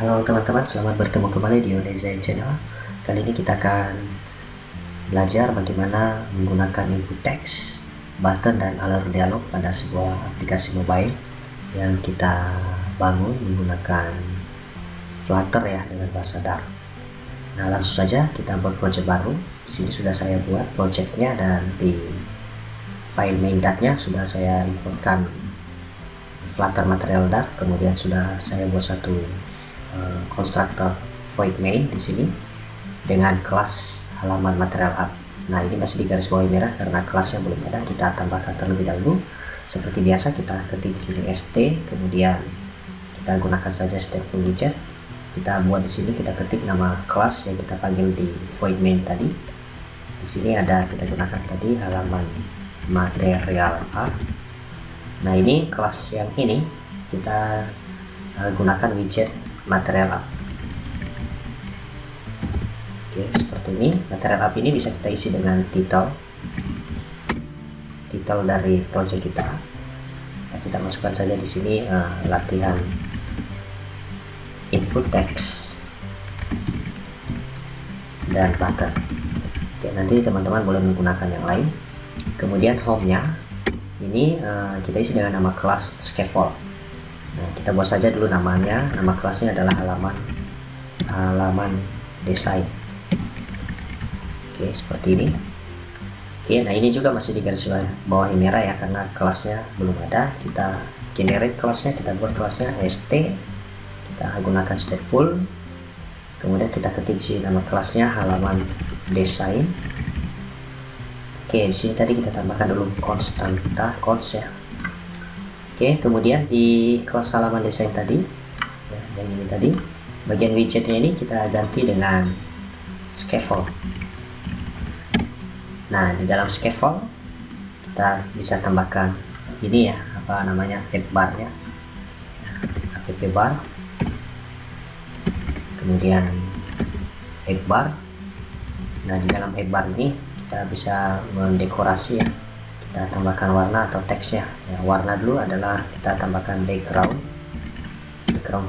Halo teman-teman, selamat bertemu kembali di Design Channel. Kali ini kita akan belajar bagaimana menggunakan input text, button, dan alert dialog pada sebuah aplikasi mobile yang kita bangun menggunakan Flutter ya, dengan bahasa Dart. Nah, langsung saja kita buat project baru. Di sini sudah saya buat projectnya, dan di file main.nya sudah saya importkan Flutter material Dart. Kemudian sudah saya buat satu konstruktor void main di sini dengan kelas halaman material app. Nah, ini masih di garis bawah merah karena kelasnya belum ada. Kita tambahkan terlebih dahulu. Seperti biasa kita ketik di sini st, kemudian kita gunakan saja stateful widget. Kita buat di sini, kita ketik nama kelas yang kita panggil di void main tadi. Di sini ada, kita gunakan tadi halaman material app. Nah, ini kelas yang ini kita gunakan widget material app. Oke, seperti ini. Material app ini bisa kita isi dengan title dari project kita. Nah, kita masukkan saja di sini latihan input text dan button. Oke, nanti teman-teman boleh menggunakan yang lain. Kemudian home-nya ini kita isi dengan nama kelas scaffold. Nah, kita buat saja dulu namanya. Nama kelasnya adalah halaman desain. Oke, seperti ini. Oke, nah ini juga masih di garis bawah merah ya, karena kelasnya belum ada. Kita generate kelasnya, kita buat kelasnya st, kita gunakan stateful, kemudian kita ketik di sini nama kelasnya halaman desain. Oke, di sini tadi kita tambahkan dulu konstanta const ya. Oke, kemudian di kelas halaman desain tadi ya, yang ini tadi, bagian widgetnya ini kita ganti dengan scaffold. Nah, di dalam scaffold kita bisa tambahkan ini ya, apa namanya, app bar ya, app bar, kemudian app bar. Nah, di dalam app bar ini kita bisa mendekorasi ya, kita tambahkan warna atau teksnya ya. Warna dulu adalah kita tambahkan background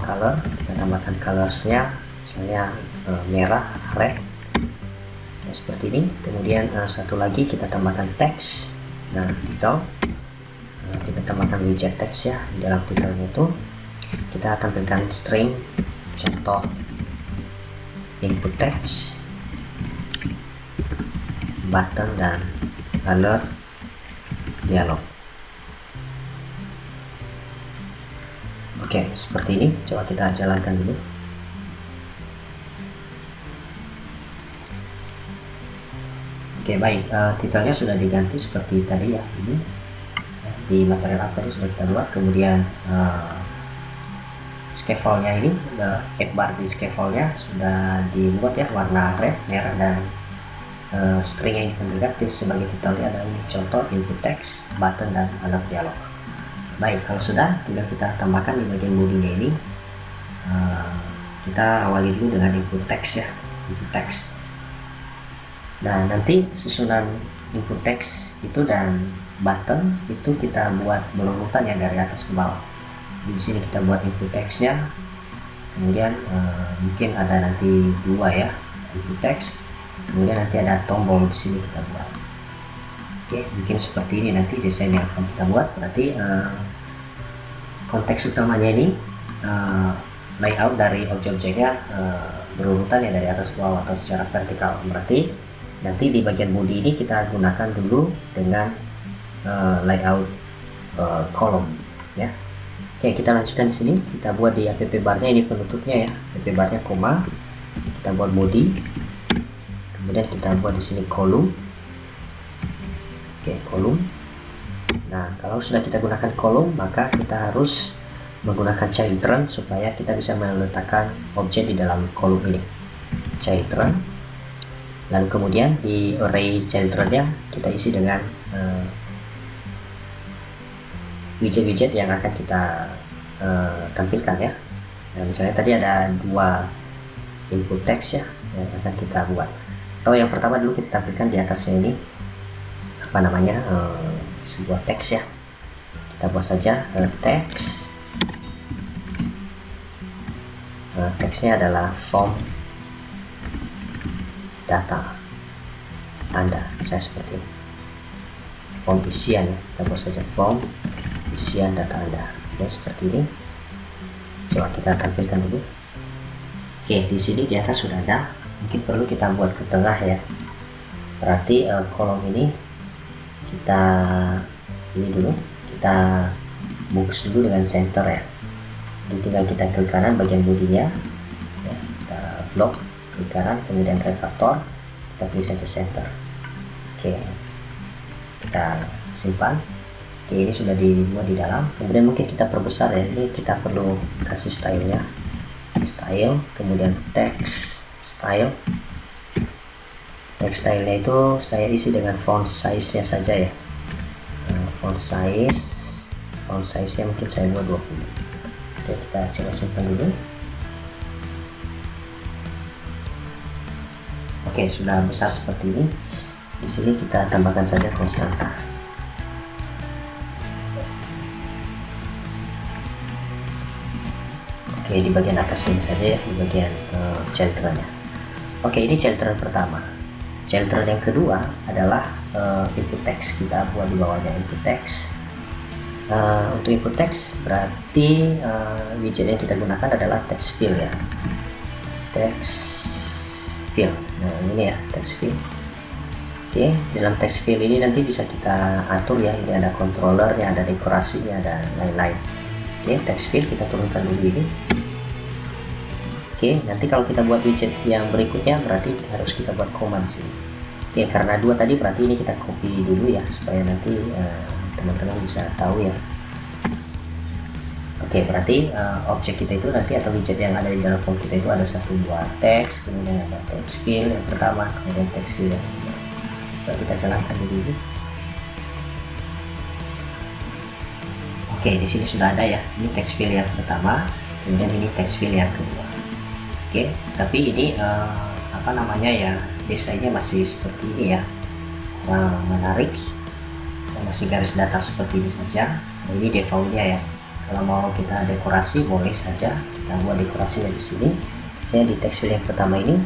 color, kita tambahkan colorsnya misalnya merah, red ya, seperti ini. Kemudian satu lagi kita tambahkan teks. Nah, title kita tambahkan widget text ya. Di dalam titlenya itu kita tampilkan string, contoh input text, button, dan alert dialog. Oke, seperti ini. Coba kita jalankan dulu. Oke, baik. Titelnya sudah diganti seperti tadi ya. Ini di material app tadi sudah kita buat. Kemudian scaffoldnya ini, app bar di scaffoldnya sudah dibuat ya, warna red, merah, dan string yang ditampilkan sebagai titelnya adalah ini, contoh input text, button, dan alert dialog. Baik, kalau sudah, tinggal kita tambahkan di bagian bodinya ini. Kita awali dulu dengan input text ya, input text. Nah, nanti susunan input text itu dan button itu kita buat berurutan ya, dari atas ke bawah. Di sini kita buat input textnya, kemudian mungkin ada nanti dua ya, input text. Kemudian nanti ada tombol di sini kita buat. Oke, bikin seperti ini nanti desain yang akan kita buat. Berarti konteks utamanya ini layout dari objek-objeknya berurutan ya, dari atas ke bawah atau secara vertikal. Berarti nanti di bagian body ini kita gunakan dulu dengan layout kolom ya. Oke, kita lanjutkan di sini. Kita buat di app barnya ini penutupnya ya, app barnya koma. Kita buat body. Kemudian kita buat di sini kolom. Oke, kolom. Nah, kalau sudah kita gunakan kolom, maka kita harus menggunakan children supaya kita bisa meletakkan objek di dalam kolom ini. Children. Lalu kemudian di array childrennya kita isi dengan widget-widget yang akan kita tampilkan ya. Nah, misalnya tadi ada dua input text ya yang akan kita buat. Atau yang pertama dulu kita tampilkan di atasnya ini apa namanya, sebuah teks ya. Kita buat saja teks teksnya adalah form data Anda, saya seperti ini, form isian ya, kita buat saja form isian data Anda. Oke, seperti ini. Coba kita tampilkan dulu. Oke, di sini di atas sudah ada, mungkin perlu kita buat ke tengah ya. Berarti kolom ini kita bungkus dulu dengan center ya. Jadi tinggal kita klik kanan bagian bodinya ya, kita blok klik kanan, kemudian refaktor, kita pilih saja center. Oke, kita simpan. Oke, ini sudah dibuat di dalam. Kemudian mungkin kita perbesar ya. Ini kita perlu kasih stylenya, style, kemudian text style. Text stylenya itu saya isi dengan font size nya saja ya. Font size nya mungkin saya buat 20. Oke, kita coba simpan dulu. Oke, sudah besar seperti ini. Di sini kita tambahkan saja konstanta. Oke, di bagian atas ini saja ya, di bagian children-nya. Oke, ini children pertama. Children yang kedua adalah input text. Kita buat di bawahnya input text. Untuk input text berarti widget yang kita gunakan adalah text fill ya, text fill. Nah, ini ya text fill. Oke, dalam text fill ini nanti bisa kita atur ya, ini ada controllernya, ada dekorasinya, ada lain-lain. Oke, text fill kita turunkan dulu ini. Oke, nanti kalau kita buat widget yang berikutnya berarti harus kita buat command sini. Oke, karena dua tadi berarti ini kita copy dulu ya, supaya nanti teman-teman bisa tahu ya. Oke, berarti objek kita itu nanti atau widget yang ada di dalam form kita itu ada satu buah teks, kemudian ada text fill yang pertama, kemudian text fill yang kedua. Coba kita jalankan dulu. Oke, di sini sudah ada ya. Ini text fill yang pertama, kemudian ini text fill yang kedua. Oke, tapi ini apa namanya ya, desainnya masih seperti ini ya, menarik, masih garis datar seperti ini saja. Nah, ini defaultnya ya. Kalau mau kita dekorasi boleh saja kita buat dekorasinya di sini. Saya di text fill yang pertama ini.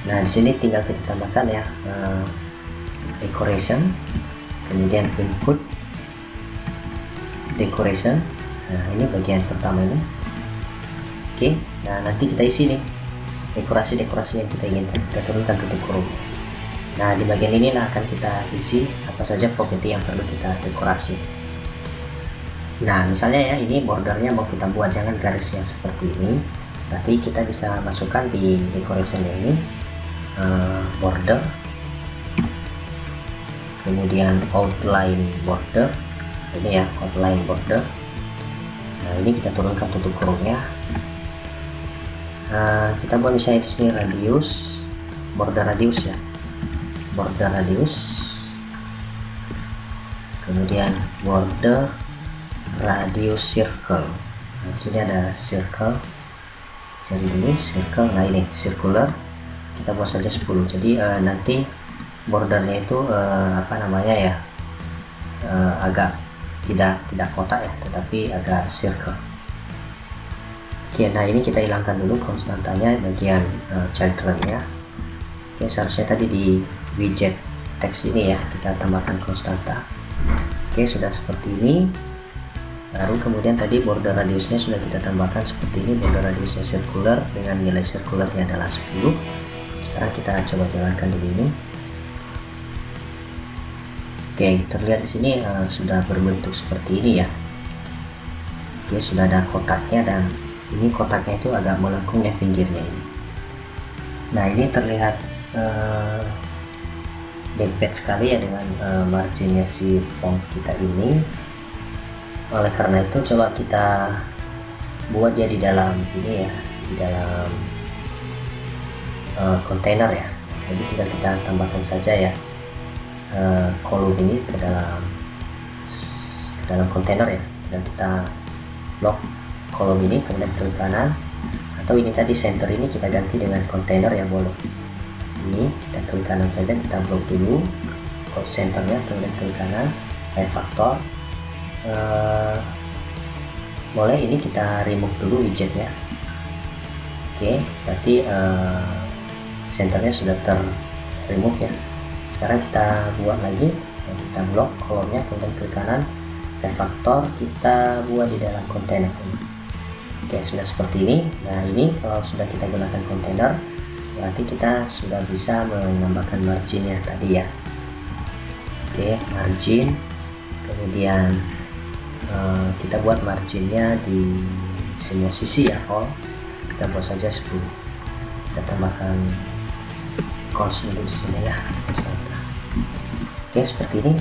Nah, di sini tinggal kita tambahkan ya decoration, kemudian input decoration. Nah, ini bagian pertama ini. Oke, nah nanti kita isi nih dekorasi-dekorasi yang kita inginkan, kita turunkan ke dekorum. Nah, di bagian ini akan kita isi apa saja properti yang perlu kita dekorasi. Nah, misalnya ya, ini bordernya mau kita buat jangan garis yang seperti ini, berarti kita bisa masukkan di decoration ini border, kemudian outline border, ini ya outline border. Nah, ini kita turunkan tutup kurungnya. Kita buat misalnya di sini radius, border radius ya, border radius, kemudian border radius circle. Nah, di sini ada circle, cari dulu circle. Nah, ini circular kita buat saja 10. Jadi nanti bordernya itu apa namanya ya, agak tidak kotak ya, tetapi agak circle. Oke, nah ini kita hilangkan dulu konstantanya bagian children-nya. Oke, seharusnya tadi di widget teks ini ya kita tambahkan konstanta. Oke, sudah seperti ini. Baru kemudian tadi border radiusnya sudah kita tambahkan seperti ini, border radiusnya circular dengan nilai circularnya adalah 10. Sekarang kita coba jalankan dulu ini. Oke, terlihat di sini sudah berbentuk seperti ini ya. Oke, sudah ada kotaknya dan ini kotaknya itu agak melengkung ya pinggirnya ini. Nah, ini terlihat dempet sekali ya dengan marginnya si font kita ini. Oleh karena itu coba kita buat dia di dalam ini ya, di dalam kontainer ya. Jadi tinggal kita tambahkan saja ya kolom ini ke dalam kontainer ya, dan kita blok kolom ini, kemudian klik kanan, atau ini tadi center ini kita ganti dengan kontainer ya, boleh ini, dan klik kanan saja, kita blok dulu centernya, kemudian klik kanan, refactor, boleh ini kita remove dulu widgetnya. Oke, berarti senternya sudah ter remove ya. Sekarang kita buat lagi, kita blok kolomnya, kemudian klik kanan, refaktor, kita buat di dalam kontainer ini. Oke, sudah seperti ini. Nah, ini kalau sudah kita gunakan kontainer, berarti kita sudah bisa menambahkan marginnya tadi ya. Oke, margin, kemudian kita buat marginnya di semua sisi ya, all. Kita buat saja 10. Kita tambahkan cons dulu di sini ya. Oke, seperti ini.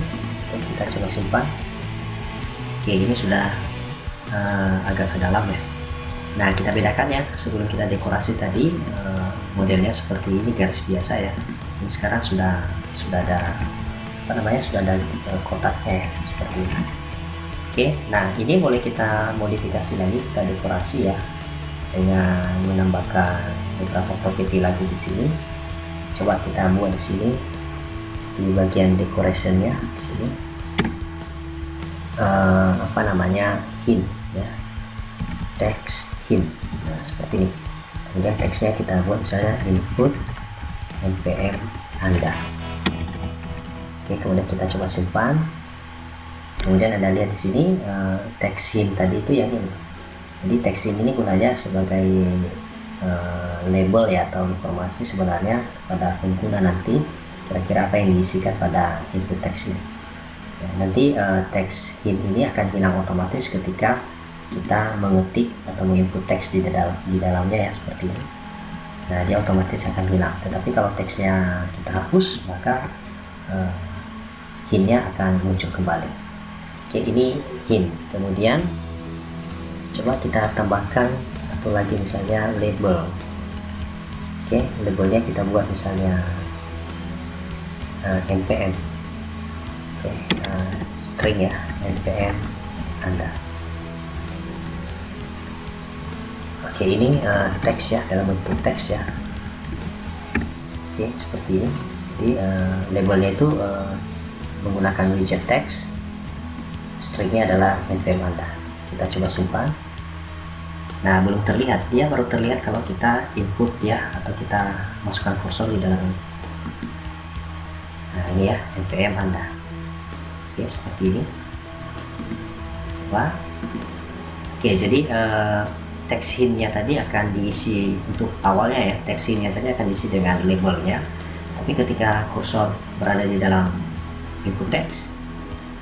Kita coba simpan. Oke, ini sudah agak ke dalam ya. Nah, kita bedakan ya, sebelum kita dekorasi tadi modelnya seperti ini, garis biasa ya. Ini sekarang sudah ada apa namanya, sudah ada kotaknya ya, seperti ini. Oke, nah ini boleh kita modifikasi lagi, kita dekorasi ya dengan menambahkan beberapa properti lagi di sini. Coba kita buat di sini di bagian decorationnya di sini apa namanya, hint ya, text hint. Nah, seperti ini. Kemudian teksnya kita buat misalnya input npm Anda. Oke, kemudian kita coba simpan. Kemudian Anda lihat di sini text hint tadi itu yang ini. Jadi text hint ini gunanya sebagai label ya, atau informasi sebenarnya pada pengguna nanti kira-kira apa yang diisikan pada input text ini. Ya, nanti text hint ini akan hilang otomatis ketika kita mengetik atau menginput teks di dalamnya ya, seperti ini. Nah, dia otomatis akan hilang. Tetapi kalau teksnya kita hapus, maka hintnya akan muncul kembali. Oke, ini hint. Kemudian coba kita tambahkan satu lagi, misalnya label. Oke, labelnya kita buat misalnya npm. Oke, string ya, npm Anda. Oke, ini teks ya, dalam bentuk teks ya. Oke, seperti ini. Jadi labelnya itu menggunakan widget teks, stringnya adalah npm Anda. Kita coba simpan. Nah, belum terlihat, dia baru terlihat kalau kita input ya, atau kita masukkan kursor di dalam ini. Nah, ini ya, npm Anda. Oke, seperti ini. Coba. Oke, jadi teks hintnya tadi akan diisi, untuk awalnya ya, teks hintnya tadi akan diisi dengan labelnya. Tapi ketika kursor berada di dalam input teks,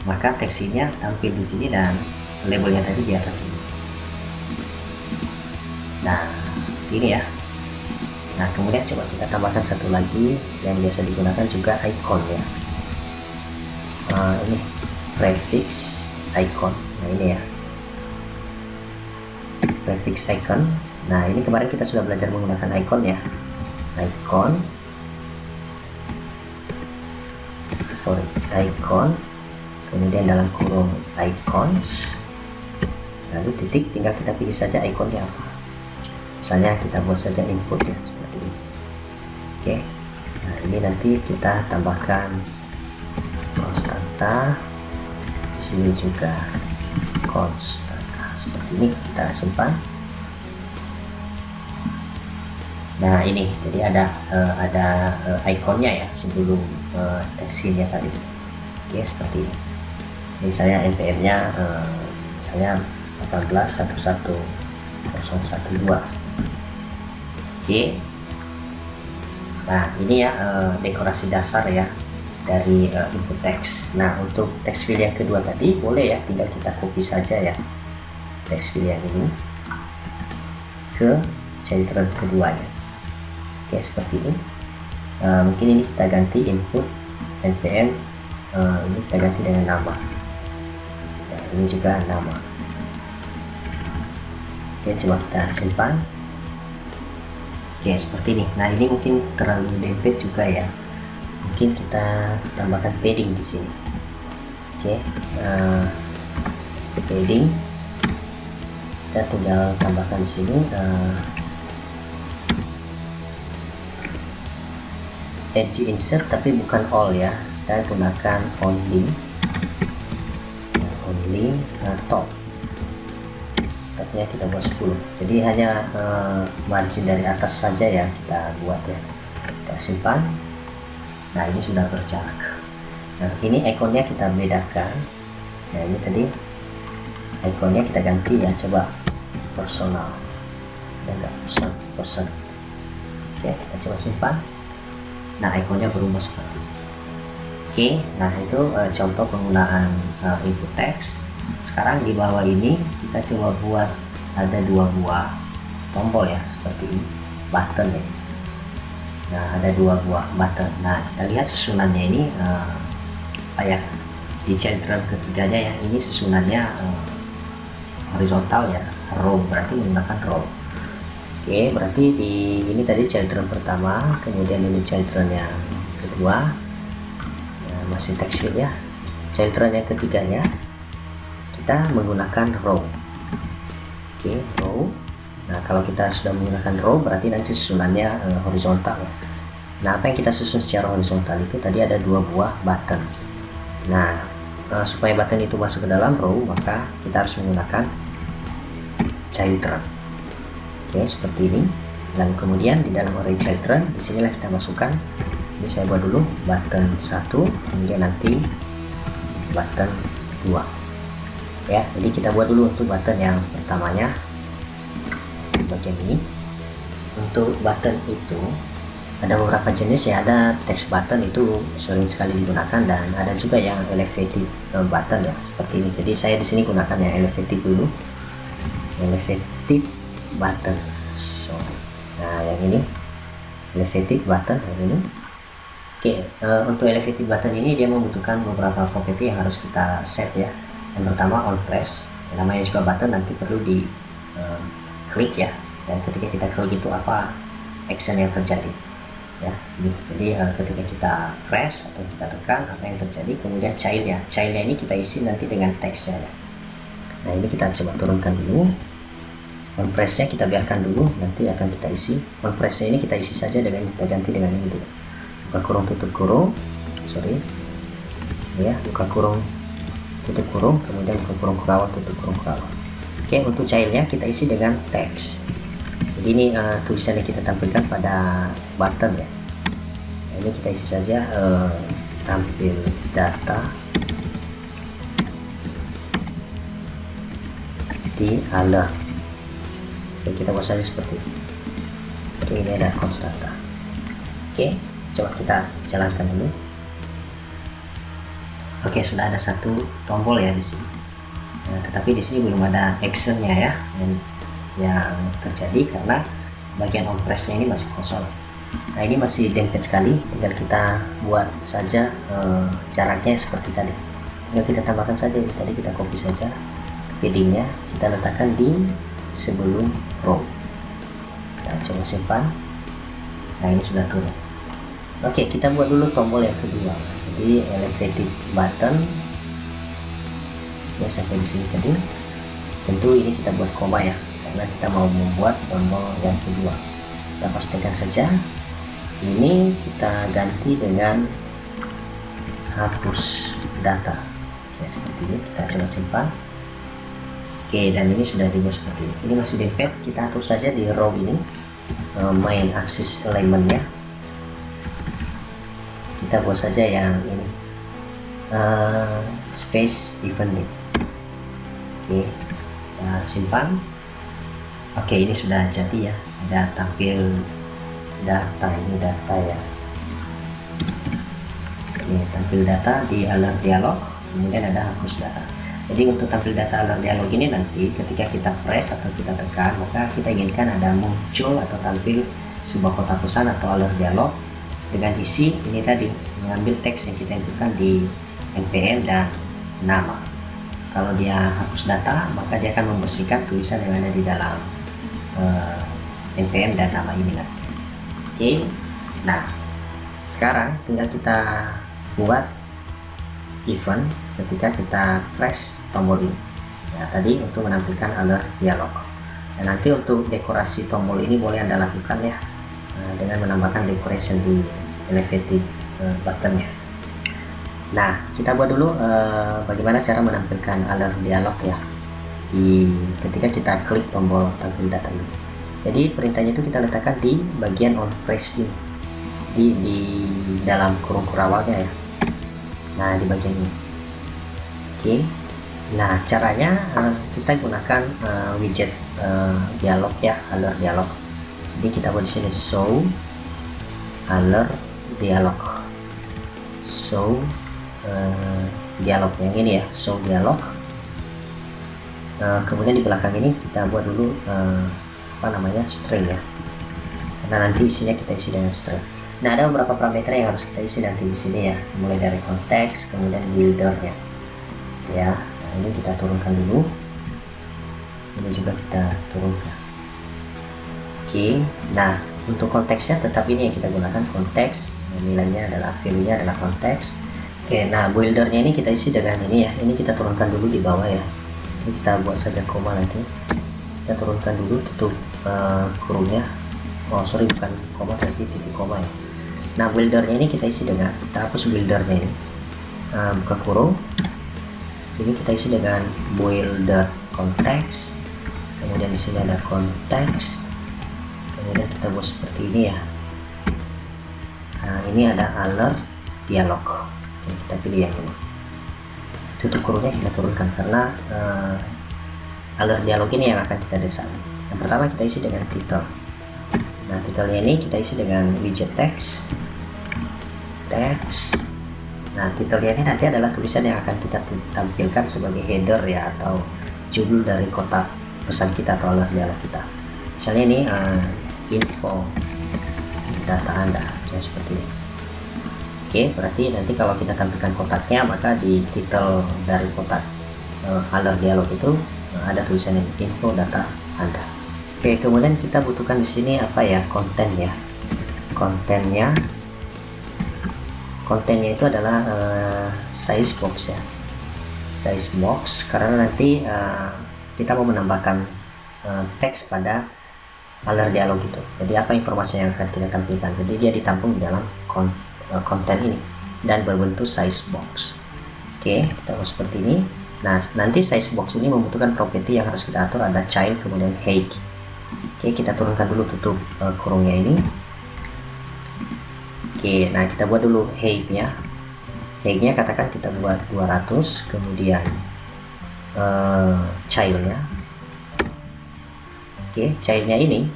maka teks hintnya tampil di sini dan labelnya tadi di atas ini. Nah, seperti ini ya. Nah, kemudian coba kita tambahkan satu lagi yang biasa digunakan juga, icon ya. Ini prefix icon. Nah, ini ya, prefix icon. Nah, ini kemarin kita sudah belajar menggunakan icon ya, icon, kemudian dalam kurung icons, lalu titik, tinggal kita pilih saja ikonnya apa. Misalnya kita buat saja input ya, seperti ini. Oke, nah ini nanti kita tambahkan konstanta, di sini juga konstanta, seperti ini. Kita simpan. Nah, ini jadi ada ikonnya ya sebelum teks hintnya tadi. Oke, seperti ini. Ini misalnya npm-nya misalnya 18.11.012. Oke. Nah, ini ya dekorasi dasar ya dari input teks. Nah, untuk teks field yang kedua tadi boleh ya, tinggal kita copy saja ya teks field yang ini ke central keduanya. Oke, seperti ini. Mungkin ini kita ganti input npm, ini kita ganti dengan nama. Nah, ini juga nama. Oke, coba kita simpan. Oke, seperti ini. Nah, ini mungkin terlalu dempet juga ya. Mungkin kita tambahkan padding di sini. Oke, padding. Kita tinggal tambahkan di sini edge insert, tapi bukan all ya. Kita gunakan only top. widthnya kita buat 10. Jadi hanya margin dari atas saja ya kita buat ya. Kita simpan. Nah, ini sudah berjarak. Nah, ini ikonnya kita bedakan. Nah, ini tadi ikonnya kita ganti ya, coba personal dan enggak person. Oke, kita coba simpan. Nah, ikonnya berubah seperti ini. Oke, nah itu contoh penggunaan input text. Sekarang di bawah ini kita coba buat ada 2 buah tombol ya, seperti ini, button ya. Nah, ada 2 buah button. Nah, kita lihat susunannya ini ya, di central ketiganya ya, ini susunannya horizontal ya, row, berarti menggunakan row. Oke, berarti di ini tadi children pertama, kemudian ini children yang kedua. Nah, masih text field ya. Children yang ketiganya kita menggunakan row. Oke, row. Nah, kalau kita sudah menggunakan row berarti nanti susunannya horizontal ya. Nah, apa yang kita susun secara horizontal itu tadi ada 2 buah button. Nah, supaya button itu masuk ke dalam row, maka kita harus menggunakan children. Oke, seperti ini. Dan kemudian di dalam array children, disinilah kita masukkan. Ini saya buat dulu button 1, kemudian nanti button 2. Ya, jadi kita buat dulu untuk button yang pertamanya di bagian ini. Untuk button itu ada beberapa jenis ya, ada text button itu sering sekali digunakan dan ada juga yang elevated button ya, seperti ini. Jadi saya di sini gunakan yang elevated dulu, elevated button. Nah, yang ini elevated button yang ini. Oke, untuk elevated button ini dia membutuhkan beberapa properti yang harus kita set ya. Yang pertama on press, yang namanya juga button nanti perlu di klik ya, dan ketika kita klik itu apa action yang terjadi ya. Jadi ketika kita press atau kita tekan, apa yang terjadi, kemudian childnya ini kita isi nanti dengan teksnya ya. Nah, ini kita coba turunkan dulu. On pressnya kita biarkan dulu, nanti akan kita isi. On pressnya ini kita isi saja dengan kita ganti dengan ini dulu, buka kurung tutup kurung, ya, buka kurung tutup kurung, kemudian buka kurung kurawat tutup kurung kurawat. Oke, untuk childnya kita isi dengan teks. Jadi ini tulisan yang kita tampilkan pada button ya. Nah, ini kita isi saja tampil data di alert. Oke, kita buat saja seperti ini. Oke, ini ada konstanta. Oke, coba kita jalankan dulu. Oke, sudah ada satu tombol ya di sini. Nah, tetapi di sini belum ada actionnya ya, yang terjadi karena bagian on pressnya ini masih kosong. Nah, ini masih dempet sekali, tinggal kita buat saja jaraknya seperti tadi. Tinggal kita tambahkan saja, ini tadi kita copy saja paddingnya, kita letakkan di sebelum row. Kita coba simpan. Nah, ini sudah turun. Oke, kita buat dulu tombol yang kedua. Jadi elevated button ya, sampai di sini tadi. Tentu ini kita buat koma ya, karena kita mau membuat tombol yang kedua. Kita pastikan saja ini kita ganti dengan hapus data ya, seperti ini. Kita coba simpan. Oke, dan ini sudah dibuat seperti ini. Ini masih dempet, kita atur saja di row ini main axis elementnya. Kita buat saja yang ini space event. Oke, kita simpan. Oke, ini sudah jadi ya, ada tampil data, ini data ya. Oke, tampil data di alert dialog, kemudian ada hapus data. Jadi untuk tampil data alert dialog ini nanti ketika kita press atau kita tekan, maka kita inginkan ada muncul atau tampil sebuah kotak pesan atau alert dialog dengan isi ini tadi, mengambil teks yang kita inputkan di npm dan nama. Kalau dia hapus data, maka dia akan membersihkan tulisan yang ada di dalam npm dan nama ini nanti. Oke, nah sekarang tinggal kita buat event ketika kita press tombol ini. Nah, tadi untuk menampilkan alert dialog. Dan nanti untuk dekorasi tombol ini boleh Anda lakukan ya, dengan menambahkan decoration di elevated buttonnya. Nah, kita buat dulu bagaimana cara menampilkan alert dialog ya. ketika kita klik tombol tampil data ini. Jadi perintahnya itu kita letakkan di bagian on press ini, di dalam kurung awalnya ya. Nah, di bagian ini. Oke. Nah, caranya kita gunakan widget dialog ya, alert dialog. Jadi kita buat di sini show alert dialog, show dialog yang ini ya, show dialog. Kemudian di belakang ini kita buat dulu string ya, karena nanti isinya kita isi dengan string. Nah, ada beberapa parameter yang harus kita isi nanti di sini ya, mulai dari konteks, kemudian buildernya ya. Nah, ini kita turunkan dulu, ini juga kita turunkan. Oke, nah untuk konteksnya tetap ini yang kita gunakan, konteks, nilainya adalah value-nya adalah konteks. Oke, nah buildernya ini kita isi dengan ini ya, ini kita turunkan dulu di bawah ya, ini kita buat saja koma nanti, kita turunkan dulu, tutup kurungnya, oh sorry bukan koma tapi titik koma ya. Nah buildernya ini kita isi dengan, kita hapus buildernya ini, buka kurung, ini kita isi dengan builder konteks, kemudian di sini ada konteks, kemudian kita buat seperti ini ya. Nah ini ada alert dialog, oke, kita pilih yang ini, tutup kurungnya kita turunkan karena alert dialog ini yang akan kita desain. Yang pertama kita isi dengan title. Nah titelnya ini kita isi dengan widget text. Nah titelnya ini nanti adalah tulisan yang akan kita tampilkan sebagai header ya, atau judul dari kotak pesan kita atau alert dialog kita. Misalnya ini info data Anda ya, seperti ini. Oke, berarti nanti kalau kita tampilkan kotaknya, maka di titel dari kotak alert dialog itu ada tulisan info data Anda. Oke, kemudian kita butuhkan di sini apa ya, konten ya. Kontennya itu adalah size box ya, size box, karena nanti kita mau menambahkan teks pada alert dialog itu. Jadi apa informasi yang akan kita tampilkan, jadi dia ditampung di dalam konten ini dan berbentuk size box. Oke, kita buat seperti ini. Nah nanti size box ini membutuhkan properti yang harus kita atur, ada child kemudian height. Oke, kita turunkan dulu, tutup kurungnya ini. Oke, nah kita buat dulu height-nya. Height-nya katakan kita buat 200, kemudian child-nya. Oke, child-nya ini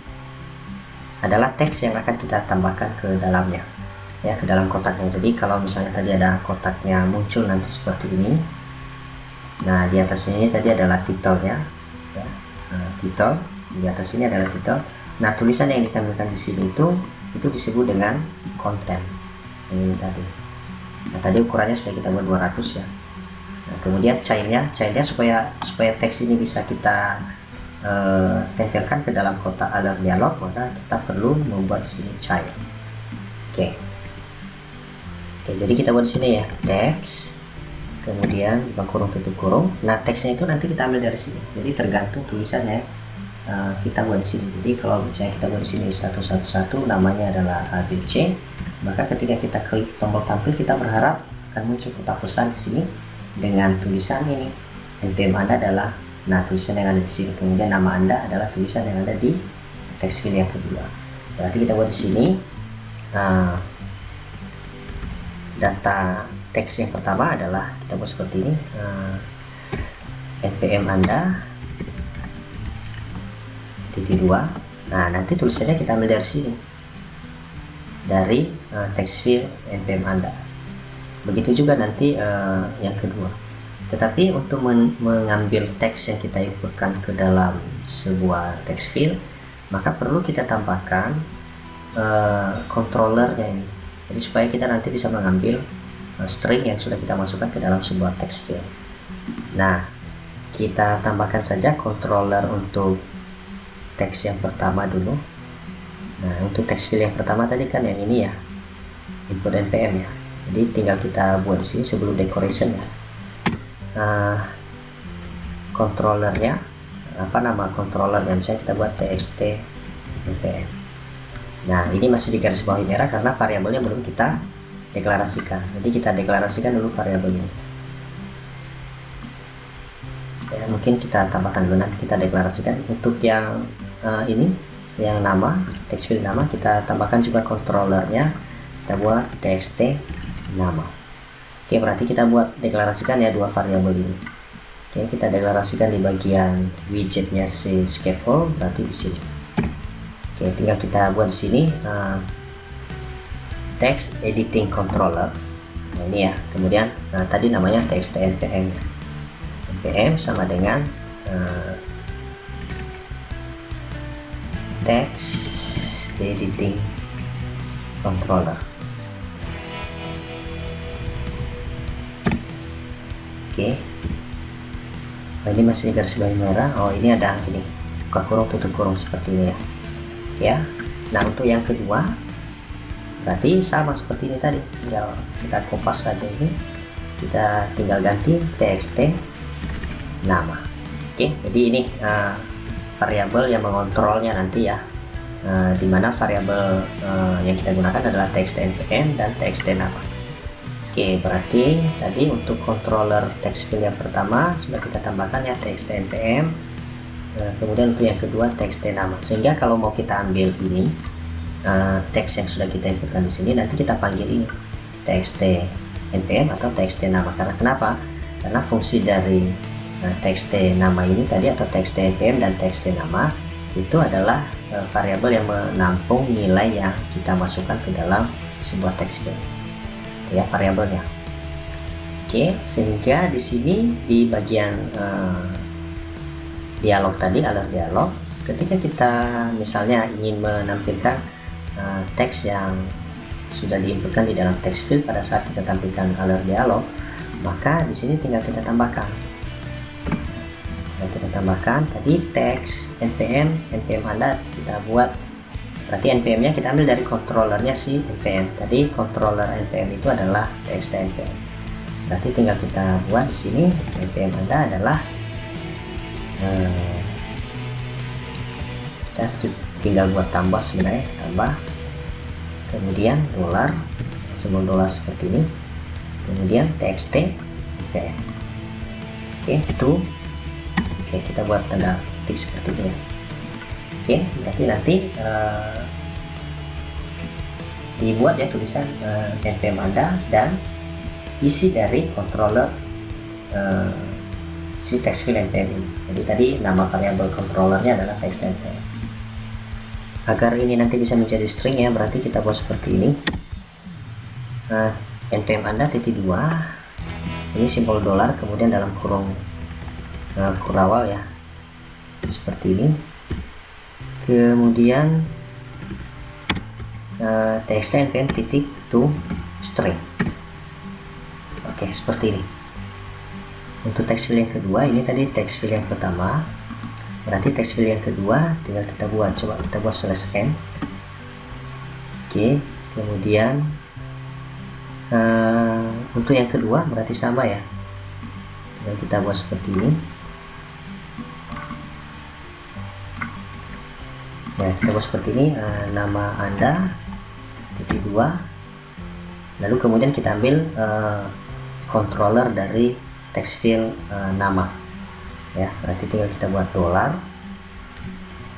adalah teks yang akan kita tambahkan ke dalamnya ya, ke dalam kotaknya. Jadi kalau misalnya tadi ada kotaknya muncul nanti seperti ini. Nah di atasnya ini tadi adalah titelnya ya, titel, di atas ini adalah titel. Nah tulisan yang ditampilkan di sini itu disebut dengan konten ini tadi. Nah tadi ukurannya sudah kita buat 200 ya. Nah kemudian child-nya supaya teks ini bisa kita tempelkan ke dalam kotak alert dialog, maka kita perlu membuat di sini child. Oke, jadi kita buat di sini ya, teks, kemudian buka kurung tutup kurung. Nah teksnya itu nanti kita ambil dari sini, jadi tergantung tulisannya kita buat di sini. Jadi kalau misalnya kita buat di sini 111 namanya adalah ABC, maka ketika kita klik tombol tampil kita berharap akan muncul kotak pesan di sini dengan tulisan ini, NPM Anda adalah, nah tulisan yang ada di sini, kemudian nama Anda adalah tulisan yang ada di text field yang kedua. Berarti kita buat di sini data teks yang pertama adalah kita buat seperti ini, NPM Anda titik 2. Nah nanti tulisannya kita ambil dari sini, dari text field NPM Anda. Begitu juga nanti yang kedua. Tetapi untuk mengambil teks yang kita inputkan ke dalam sebuah text field, maka perlu kita tambahkan controllernya ini. Jadi supaya kita nanti bisa mengambil string yang sudah kita masukkan ke dalam sebuah text field. Nah kita tambahkan saja controller untuk teks yang pertama dulu. Nah untuk text field yang pertama tadi kan yang ini ya, input npm ya. Jadi tinggal kita buat di sini sebelum decoration ya. Controllernya apa, nama controllernya misalnya kita buat txt npm. Nah ini masih di garis bawah merah karena variabelnya belum kita deklarasikan. Jadi kita deklarasikan dulu variabel ini ya. ya, mungkin kita tambahkan dulu, nanti kita deklarasikan. Untuk yang ini yang nama text field nama, kita tambahkan juga controllernya, kita buat txt nama. Oke, berarti kita buat deklarasikan ya dua variabel ini. Oke, kita deklarasikan di bagian widgetnya si scaffold, berarti di sini. Oke, tinggal kita buat di sini text editing controller. Nah, ini ya. Kemudian tadi namanya text npm. npm sama dengan text editing controller. Oke. Nah, ini masih garis bawah merah. Oh, ini ada ini buka kurung tutup kurung seperti ini ya. Oke ya. Nah, untuk yang kedua berarti sama seperti ini tadi, tinggal kita kopas saja ini, kita tinggal ganti txt nama. Oke, jadi ini variabel yang mengontrolnya nanti ya, dimana variabel yang kita gunakan adalah text npm dan txt nama. Oke, berarti tadi untuk controller text field yang pertama sudah kita tambahkan ya text npm, kemudian untuk yang kedua text nama, sehingga kalau mau kita ambil ini teks yang sudah kita inputkan di sini, nanti kita panggil ini txt npm atau txt nama. Karena kenapa? Karena fungsi dari txt nama ini tadi, atau txt npm dan txt nama, itu adalah variabel yang menampung nilai yang kita masukkan ke dalam sebuah text field ya, variabelnya. Oke, sehingga di sini di bagian dialog tadi, alert dialog, ketika kita misalnya ingin menampilkan teks yang sudah diinputkan di dalam text field pada saat kita tampilkan alert dialog, maka di sini tinggal kita tambahkan. Nah, kita tambahkan tadi teks npm Anda kita buat, berarti npm-nya kita ambil dari controllernya si npm. Tadi controller npm itu adalah txt npm. Berarti tinggal kita buat di sini npm Anda adalah kita tinggal buat tambah, sebenarnya tambah, kemudian dolar, simbol dolar seperti ini, kemudian txt npm. Oke, itu oke, kita buat tanda ketik seperti ini ya. Oke, berarti nanti dibuat ya tulisan npm Anda dan isi dari controller si text field npm ini. Jadi tadi nama variabel controllernya adalah text npm. Agar ini nanti bisa menjadi string ya, berarti kita buat seperti ini. npm Anda titik 2, ini simbol dolar, kemudian dalam kurung kurawal ya, seperti ini. Kemudian txt npm titik to string. Oke, seperti ini. Untuk text field yang kedua, ini tadi text field yang pertama, berarti text field yang kedua tinggal kita buat, coba kita buat /m. Oke, kemudian untuk yang kedua berarti sama ya, tinggal kita buat seperti ini. Nah, kita buat seperti ini, nama Anda titik 2, lalu kemudian kita ambil controller dari text field nama ya, berarti tinggal kita buat dolar,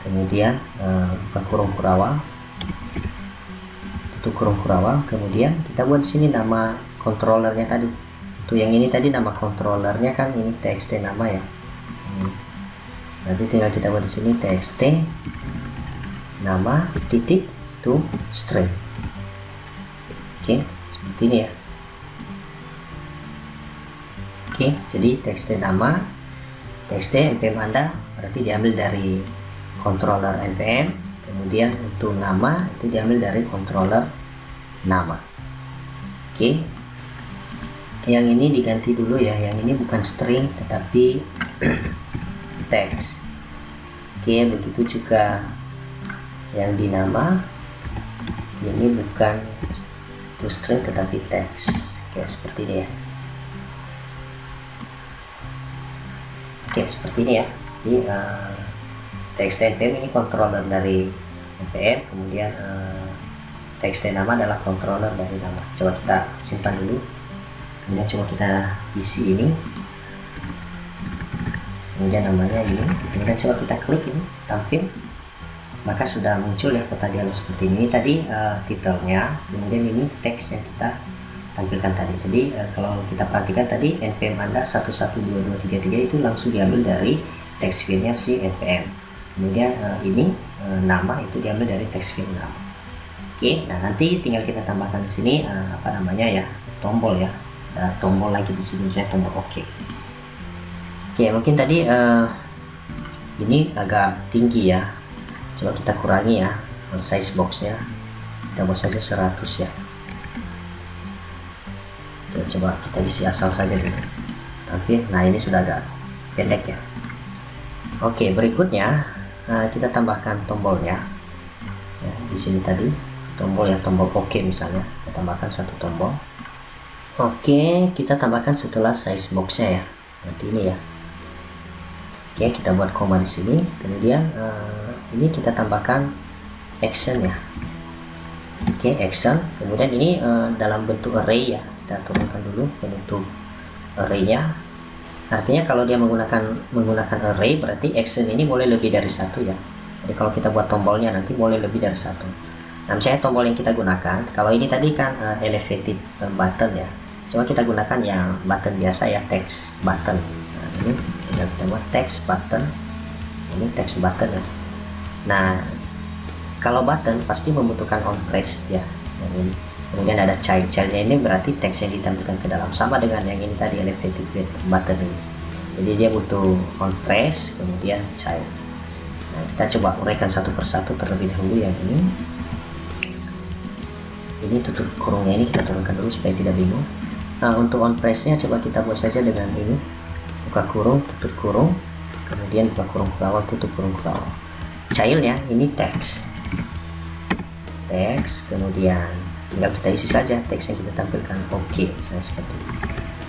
kemudian buka kurung kurawal, tutup kurung kurawal, kemudian kita buat di sini nama controllernya tadi. Untuk yang ini tadi nama controllernya kan ini txt nama ya. Nanti tinggal kita buat di sini txt nama titik to string. Oke, seperti ini ya. Oke, jadi txt nama, txt npm Anda berarti diambil dari controller npm, kemudian untuk nama itu diambil dari controller nama. Oke, yang ini diganti dulu ya, yang ini bukan string tetapi teks. Oke, begitu juga yang di nama, ini bukan to string tetapi teks. Oke, seperti ini ya. Oke, seperti ini ya. Jadi txt npm ini controller dari npm, kemudian txt nama adalah controller dari nama. Coba kita simpan dulu, kemudian coba kita isi ini. kemudian namanya ini, kemudian coba kita klik ini tampil, maka sudah muncul ya kota dialog seperti ini. Tadi titelnya, kemudian ini teks yang kita tampilkan tadi. Jadi kalau kita perhatikan tadi npm Anda 112233 itu langsung diambil dari text filenya si npm. Kemudian ini nama itu diambil dari text file nama. Oke, nah nanti tinggal kita tambahkan di sini apa namanya ya, tombol ya. Tombol lagi di sini, saya tombol OK. Oke, mungkin tadi ini agak tinggi ya. Coba kita kurangi ya size boxnya. Kita buat saja 100 ya. Coba kita isi asal saja dulu. Tapi nah ini sudah agak pendek ya. Oke, berikutnya kita tambahkan tombolnya. Ya, di sini tadi tombol ya, tombol OK misalnya. Kita tambahkan satu tombol. Oke, kita tambahkan setelah size boxnya ya. Nanti ini ya. Oke, kita buat koma di sini. Kemudian ini kita tambahkan action ya. Oke, action. Kemudian ini dalam bentuk array ya. Kita turunkan dulu bentuk array-nya. Artinya kalau dia menggunakan array, berarti action ini boleh lebih dari satu ya. Jadi kalau kita buat tombolnya nanti boleh lebih dari satu. Nah, misalnya tombol yang kita gunakan, kalau ini tadi kan elevated button ya. Coba kita gunakan yang button biasa ya, text button. Nah, ini kita buat text button. Ini text button ya. Nah, kalau button pasti membutuhkan on press ya. Yang ini. Kemudian ada childnya, ini berarti teks yang ditampilkan ke dalam, sama dengan yang ini tadi elevated button ini. Jadi dia butuh on press kemudian child. Nah, kita coba uraikan satu persatu terlebih dahulu yang ini. Ini tutup kurungnya ini kita turunkan dulu supaya tidak bingung. Nah, untuk on pressnya coba kita buat saja dengan ini, buka kurung, tutup kurung, kemudian buka kurung ke bawah, tutup kurung ke bawah. Childnya ini teks, kemudian tinggal kita isi saja teks yang kita tampilkan. Oke, seperti ini.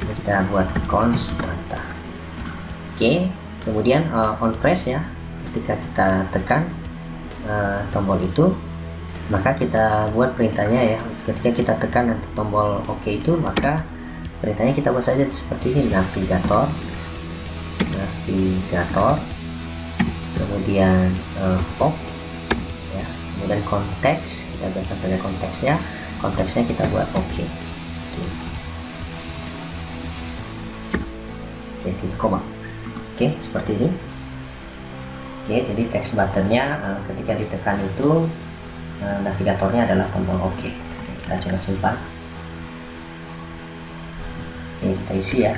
Ini kita buat constanta. Oke, kemudian on press ya, ketika kita tekan tombol itu, maka kita buat perintahnya ya. Ketika kita tekan nanti tombol OK itu, maka perintahnya kita buat saja seperti ini, navigator, kemudian pop ya, kemudian konteks, kita buatkan saja konteksnya kita buat OK. Oke, titik koma. Oke, seperti ini. Oke, jadi text buttonnya ketika ditekan itu navigatornya adalah tombol OK. Kita coba simpan. Oke, kita isi ya.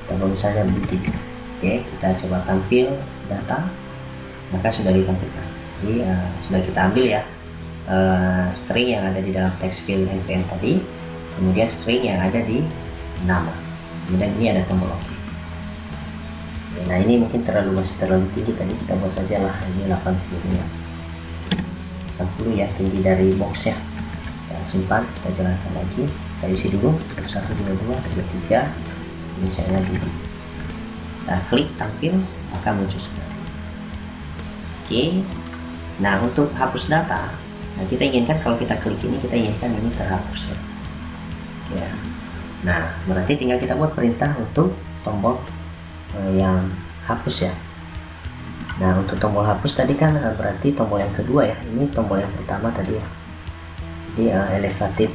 Kita misalnya Budi. Oke, kita coba tampil data, maka sudah ditampilkan. Jadi sudah kita ambil ya string yang ada di dalam text field npm tadi, kemudian string yang ada di nama, kemudian ini ada tombol OK. Nah, ini mungkin masih terlalu tinggi, tadi kita buat saja lah ini 80 ya. 80 ya tinggi dari boxnya. Kita simpan, kita jalankan lagi, kita isi dulu 1, 2, 3, ini misalnya Budi. Kita klik tampil, maka muncul seperti ini. Oke, nah untuk hapus data, nah kita inginkan kalau kita klik ini, kita inginkan ini terhapus ya. Nah, berarti tinggal kita buat perintah untuk tombol yang hapus ya. Nah, untuk tombol hapus tadi kan berarti tombol yang kedua ya. Ini tombol yang pertama tadi ya. Jadi elevated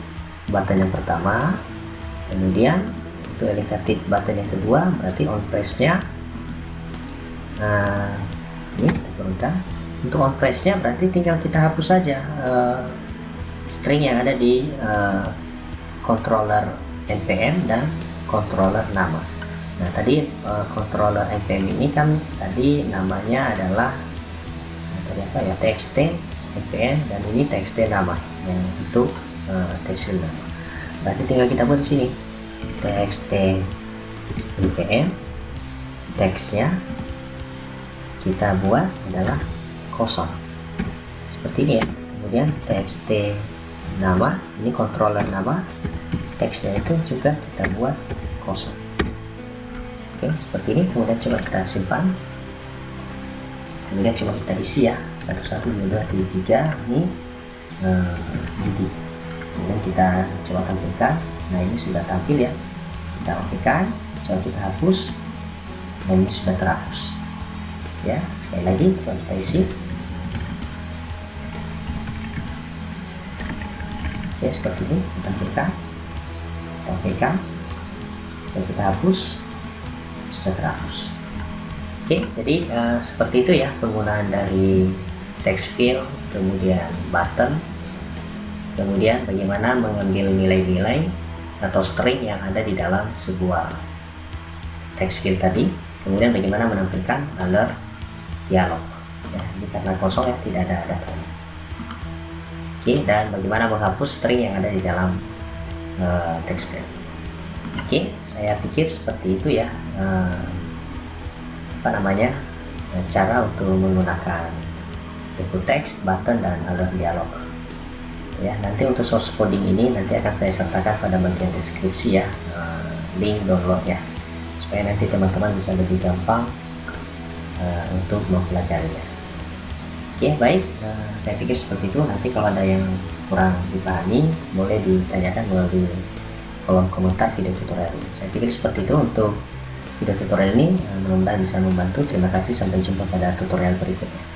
button yang pertama, kemudian untuk elevated button yang kedua berarti on press-nya. Nah, ini kita turunkan. Untuk on press-nya berarti tinggal kita hapus saja string yang ada di controller npm dan controller nama. Nah, tadi controller npm ini kan tadi namanya adalah tadi apa ya, txt npm, dan ini txt nama yang untuk txt nama. Berarti tinggal kita buat di sini txt npm, teksnya kita buat adalah kosong seperti ini ya. Kemudian txt nama, ini controller nama, teksnya itu juga kita buat kosong. Oke, seperti ini. Kemudian coba kita simpan, kemudian coba kita isi ya 1, 2, 3 ini Budi. Kemudian kita coba tampilkan. Nah, ini sudah tampil ya, kita oke kan, coba kita hapus. dan ini sudah terhapus. Ya, sekali lagi coba kita isi. Ya, seperti ini kita klik, coba kita hapus, sudah terhapus. Oke, jadi seperti itu ya penggunaan dari text field, kemudian button, kemudian bagaimana mengambil nilai-nilai atau string yang ada di dalam sebuah text field tadi, kemudian bagaimana menampilkan alert dialog. Ya, ini karena kosong ya, tidak ada data. Oke, dan bagaimana menghapus string yang ada di dalam text field. Oke, saya pikir seperti itu ya. Cara untuk menggunakan input text, button, dan alert dialog. Ya, nanti untuk source coding ini nanti akan saya sertakan pada bagian deskripsi ya, link download ya, supaya nanti teman-teman bisa lebih gampang untuk mempelajarinya. Oke, baik, saya pikir seperti itu. Nanti kalau ada yang kurang dipahami boleh ditanyakan melalui kolom komentar video tutorial ini. Saya pikir seperti itu untuk video tutorial ini, mudah-mudahan bisa membantu. Terima kasih, sampai jumpa pada tutorial berikutnya.